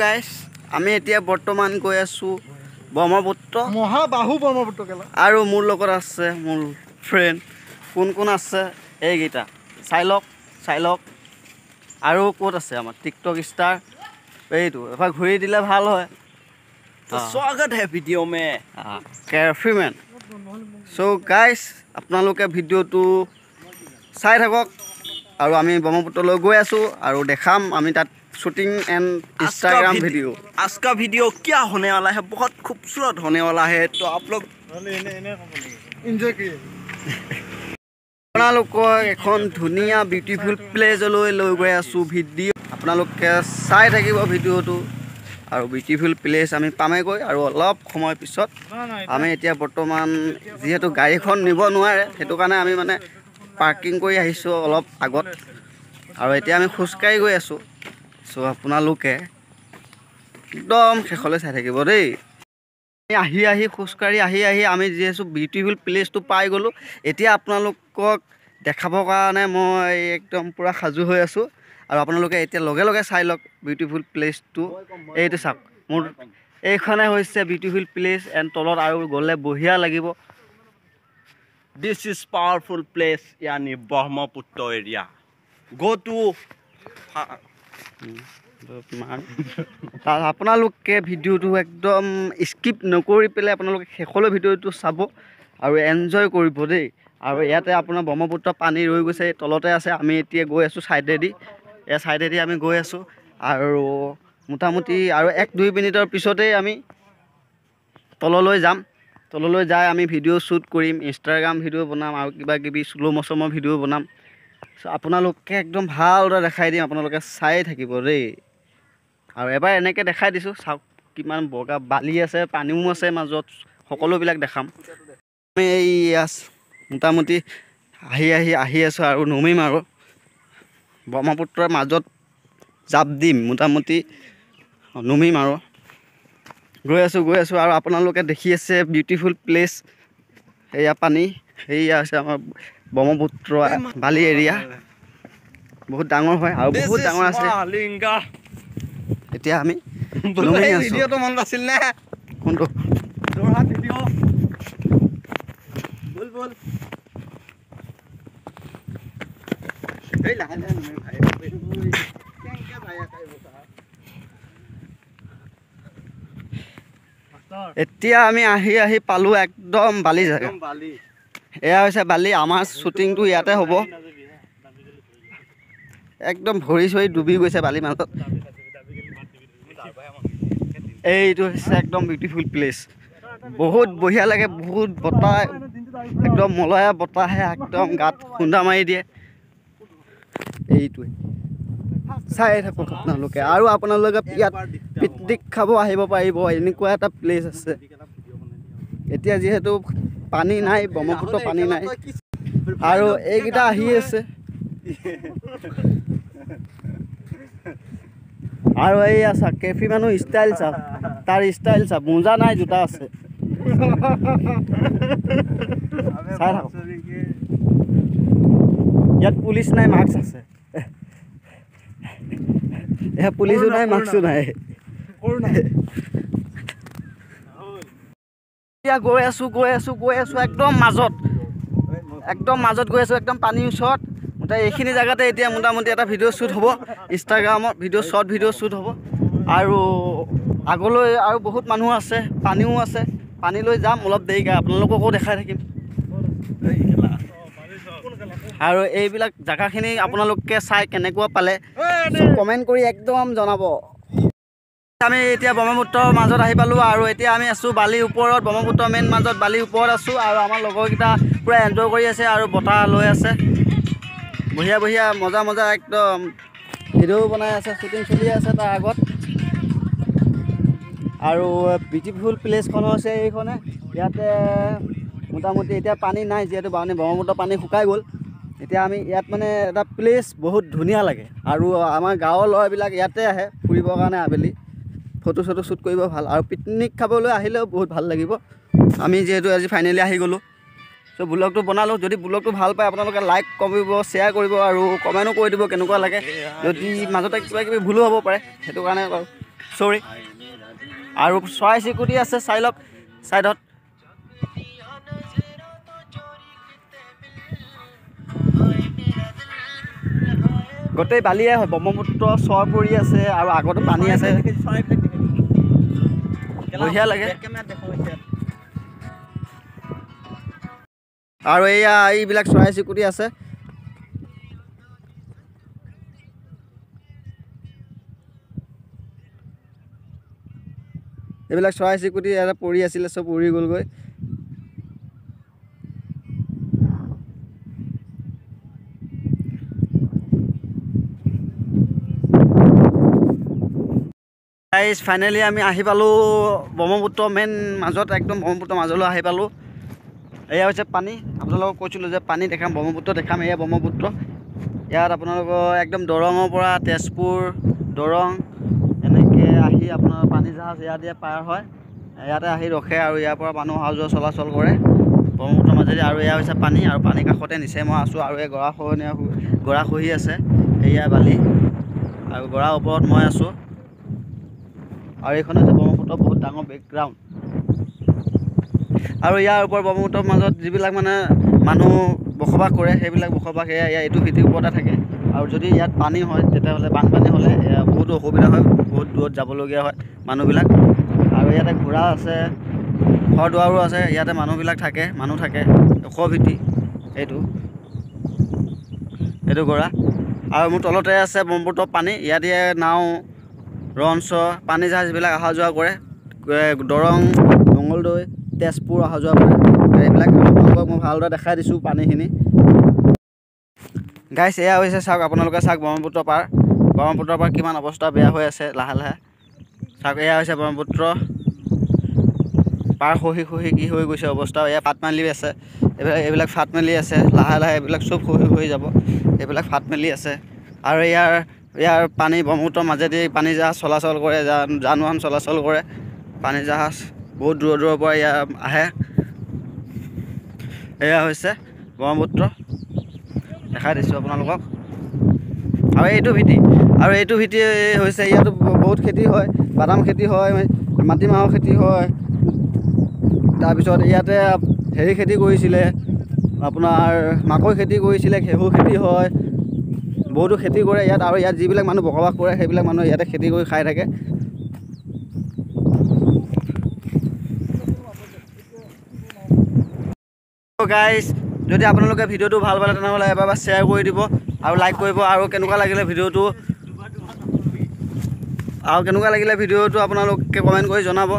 Guys আমি এতিয়া বৰ্তমান গৈ আছো ব্ৰহ্মপুত্ৰ মহাবাহু ব্ৰহ্মপুত্ৰ কেলা আৰু মোৰ লগত আছে মোৰ ফ্ৰেণ্ড কোন আছে এইগিটা চাই লওক আৰু ক'ত আছে আমাৰ টিকটক ষ্টাৰ এইটো এবাৰ ঘূৰি দিলে ভাল হয় तो स्वागत है वीडियो में কেয়াৰফ্ৰী মেন সো গাইস আপোনালোকে ভিডিঅ'টো চাই থাকক আৰু আমি ব্ৰহ্মপুত্ৰলৈ গৈ আছো আৰু দেখাম আমি তাত शूटिंग एंड इंस्टाग्राम वीडियो। आज का वीडियो क्या होने वाला है, बहुत खूबसूरत होने वाला है, तो आप लोग एंजॉय करिए। আপোনালোকক এখন ধুনীয়া বিউটিফুল প্লেজলৈ লৈ গৈ আছো ভিডিঅ' আপোনালোকে চাই থাকিব ভিডিঅ'টো আৰু বিউটিফুল প্লেচ আমি পামেগৈ আৰু অলপ সময় পিছত আমি এতিয়া বৰ্তমান যেহেতু গাড়ীখন নিব নোৱাৰে সেইটো কাৰণে আমি মানে পাৰ্কিং কৰি আহিছো অলপ আগত আৰু এতিয়া আমি খোজকাঢ়ি গৈ আছো সো আপোনালোকে একদম শেষলৈ চাই থাকিব দেই আহি খোজকাঢ়ি আহি আমি যিহেতু বিউটিফুল প্লেচটো পাই গ'লোঁ এতিয়া আপোনালোকক দেখাবৰ কাৰণে মই একদম পূৰা সাজু হৈ আছোঁ আৰু আপোনালোকে এতিয়া লগে চাই লওক বিউটিফুল প্লেচটো এইটো চাওক মোৰ এইখনে হৈছে বিউটিফুল প্লেচ এণ্ড তলত আৰু গ'লে বঢ়িয়া লাগিব दिस इज पावरफुल प्लेस यानी ब्रह्मपुत्र एरिया गो टू আপোনালোকে ভিডিঅ'টো একদম স্কিপ নকৰি পেলাই আপোনালোকে শেষলৈ ভিডিঅ'টো চাব আৰু এনজয় কৰিব দেই আৰু ইয়াতে আপোনাৰ ব্ৰহ্মপুত্ৰ পানী ৰৈ গৈছে তলতে আছে আমি এতিয়া গৈ আছোঁ ছাইডেদি আমি গৈ আছোঁ আৰু মোটামুটি আৰু 1-2 মিনিটৰ পিছতেই আমি তললৈ যাই আমি ভিডিঅ' শ্বুট কৰিম ইনষ্টাগ্ৰাম ভিডিঅ' বনাম আৰু কিবা কিবি শ্ল' ম'চনৰ ভিডিঅ' বনাম আপোনালোকে একদম ভালদৰে দেখাই দিম আপোনালোকে চাই থাকিব দেই আৰু এবাৰ এনেকৈ দেখাই দিছোঁ চাওক কিমান বগা বালি আছে পানীও আছে মাজত সকলোবিলাক দেখাম আমি এই মোটামুটি আহি আছোঁ আৰু নমিম আৰু ব্ৰহ্মপুত্ৰৰ মাজত জাপ দিম মোটামুটি নমিম আৰু গৈ আছোঁ আৰু আপোনালোকে দেখি আছে বিউটিফুল প্লেচ এয়া পানী সেয়া আছে আমাৰ ব্ৰহ্মপুত্ৰ বালি এৰিয়া বহুত ডাঙৰ হয় আৰু বহুত ডাঙৰ আছে এতিয়া আমি ভিডিঅ'টো মনত আছিল নে কোনটো যোৰহাট ভিডিঅ' বল এই লাহে ভাই কেনেকৈ ভাই এতিয়া আমি আহি পালোঁ একদম বালি জেগা এয়া হৈছে বালি আমাৰ শ্বুটিংটো ইয়াতে হ'ব একদম ভৰি চৰি ডুবি গৈছে বালি মাজত এইটো হৈছে একদম বিউটিফুল প্লেচ বহুত বঢ়িয়া লাগে বহুত বতাহ একদম মলয়া বতাহে একদম গাত খুন্দা মাৰি দিয়ে এইটোৱে চাই থাকক আপোনালোকে আৰু আপোনালোকে ইয়াত পিকনিক খাব আহিব পাৰিব এনেকুৱা এটা প্লেচ আছে এতিয়া যিহেতু পানী নাই ব্ৰহ্মপুত্ৰ পানী নাই আৰু এইকেইটা আহি আছে আৰু এইয়া চা কেফি মানুহ ষ্টাইল চাওক তাৰ ষ্টাইল চাওক মোজা নাই জোতা আছে চাই থাকক ইয়াত পুলিচ নাই মাস্ক আছে এয়া পুলিচো নাই মাস্কো নাই এতিয়া গৈ আছোঁ একদম মাজত গৈ আছোঁ একদম পানীৰ ওচৰত এইখিনি জেগাতে এতিয়া মোটামুটি এটা ভিডিঅ' শ্বুট হ'ব ইনষ্টাগ্ৰামত শ্বৰ্ট ভিডিঅ' শ্বুট হ'ব আৰু আগলৈ আৰু বহুত মানুহ আছে পানীও আছে পানীলৈ যাম অলপ দেৰিকৈ আপোনালোককো দেখাই থাকিম আৰু এইবিলাক জেগাখিনি আপোনালোকে চাই কেনেকুৱা পালে কমেণ্ট কৰি একদম জনাব আমি এতিয়া ব্ৰহ্মপুত্ৰৰ মাজত আহি পালোঁ আৰু এতিয়া আমি আছোঁ বালিৰ ওপৰত ব্ৰহ্মপুত্ৰৰ মেইন মাজত বালিৰ ওপৰত আছোঁ আৰু আমাৰ লগৰকেইটা পূৰা এনজয় কৰি আছে আৰু বতাহ লৈ আছে বঢ়িয়া মজা একদম ভিডিঅ' বনাই আছে শ্বুটিং চলি আছে তাৰ আগত আৰু বিউটিফুল প্লেচখন হৈছে এইখনে ইয়াতে মোটামুটি এতিয়া পানী নাই যিহেতু ব্ৰহ্মপুত্ৰ পানী শুকাই গ'ল এতিয়া আমি ইয়াত মানে এটা প্লেচ বহুত ধুনীয়া লাগে আৰু আমাৰ গাঁৱৰ ল'ৰাবিলাক ইয়াতে আহে ফুৰিবৰ কাৰণে আবেলি ফটো শ্বুট কৰিব ভাল আৰু পিকনিক খাবলৈ আহিলেও বহুত ভাল লাগিব আমি যিহেতু আজি ফাইনেলি আহি গ'লোঁ চ' ব্লগটো বনালোঁ যদি ব্লগটো ভাল পায় আপোনালোকে লাইক কৰিব শ্বেয়াৰ কৰিব আৰু কমেণ্টো কৰি দিব কেনেকুৱা লাগে যদি মাজতে কিবা কিবি ভুলো হ'ব পাৰে সেইটো কাৰণে চৰি আৰু চৰাই চিৰিকটি আছে চাই লওক ছাইডত গোটেই বালিয়ে হয় ব্ৰহ্মপুত্ৰ চৰ পৰি আছে আৰু আগতো পানী আছে বঢ়িয়া লাগে আৰু এয়া এইবিলাক চৰাই চিৰিকটি আছে এইবিলাক চৰাই চিৰিকটি ইয়াতে পৰি আছিলে চব উৰি গ'লগৈ গাইজ ফাইনেলি আমি আহি পালোঁ ব্ৰহ্মপুত্ৰ মেইন মাজত একদম ব্ৰহ্মপুত্ৰ মাজলৈ আহি পালোঁ এয়া হৈছে পানী আপোনালোকক কৈছিলোঁ যে পানী দেখাম ব্ৰহ্মপুত্ৰ দেখাম এয়া ব্ৰহ্মপুত্ৰ ইয়াত আপোনালোকৰ একদম দৰঙৰ পৰা তেজপুৰ দৰং এনেকৈ আহি আপোনাৰ পানী জাহাজ ইয়াতে পাৰ হয় ইয়াতে আহি ৰখে আৰু ইয়াৰ পৰা মানুহ অহা যোৱা চলাচল কৰে ব্ৰহ্মপুত্ৰৰ মাজেদি আৰু এয়া হৈছে পানী আৰু পানীৰ কাষতে নিচে মই আছোঁ আৰু এই গৰাখহী আছে এয়া বালি আৰু গৰাৰ ওপৰত মই আছোঁ আৰু এইখন হৈছে ব্ৰহ্মপুত্ৰৰ বহুত ডাঙৰ বেকগ্ৰাউণ্ড আৰু ইয়াৰ ওপৰত ব্ৰহ্মপুত্ৰৰ মাজত যিবিলাক মানে মানুহ বসবাস কৰে সেইবিলাক বসবাস এয়া এইটো ভিত্তিৰ ওপৰতে থাকে আৰু যদি ইয়াত পানী হয় তেতিয়াহ'লে বানপানী হ'লে বহুতো অসুবিধা হয় বহুত দূৰত যাবলগীয়া হয় মানুহবিলাক আৰু ইয়াতে ঘোঁৰা আছে ঘৰ দুৱাৰো আছে ইয়াতে মানুহ থাকে ওখ ভেটি এইটো ঘোঁৰা আৰু মোৰ তলতে আছে ব্ৰহ্মপুত্ৰৰ পানী ইয়াতে নাও ৰঞ্চ পানী জাহাজবিলাক অহা যোৱা কৰে দৰং মঙলদৈ তেজপুৰ অহা যোৱা কৰে এইবিলাক আপোনালোকক মই ভালদৰে দেখাই দিছোঁ পানীখিনি গাইছ এয়া হৈছে চাওক আপোনালোকে চাওক ব্ৰহ্মপুত্ৰৰ পাৰ কিমান অৱস্থা বেয়া হৈ আছে লাহে লাহে চাওক এয়া হৈছে ব্ৰহ্মপুত্ৰ পাৰ খহি কি হৈ গৈছে অৱস্থা এয়া ফাট মেলি আছে এইবিলাক ফাট মেলি আছে লাহে লাহে এইবিলাক চব খহি যাব এইবিলাক ফাট মেলি আছে আৰু ইয়াৰ পানী ব্ৰহ্মপুত্ৰৰ মাজেদি পানী জাহাজ চলাচল কৰে যান বাহন চলাচল কৰে পানী জাহাজ বহুত দূৰৰ পৰা ইয়াৰ আহে এয়া হৈছে ব্ৰহ্মপুত্ৰ দেখাই দিছোঁ আপোনালোকক আৰু এইটো ভেটি হৈছে ইয়াতো বহুত খেতি হয় বাদাম খেতি হয় মাটিমাহৰ খেতি হয় তাৰপিছত ইয়াতে হেৰি খেতি কৰিছিলে আপোনাৰ মাকৈ খেতি কৰিছিলে ঘেঁহু খেতি হয় বহুতো খেতি কৰে ইয়াত আৰু ইয়াত যিবিলাক মানুহ বসবাস কৰে সেইবিলাক মানুহ ইয়াতে খেতি কৰি খাই থাকে গাইজ যদি আপোনালোকে ভিডিঅ'টো ভাল পালে তেনেহ'লে এবাৰ শ্বেয়াৰ কৰি দিব আৰু লাইক কৰিব আৰু কেনেকুৱা লাগিলে ভিডিঅ'টো আপোনালোকে কমেণ্ট কৰি জনাব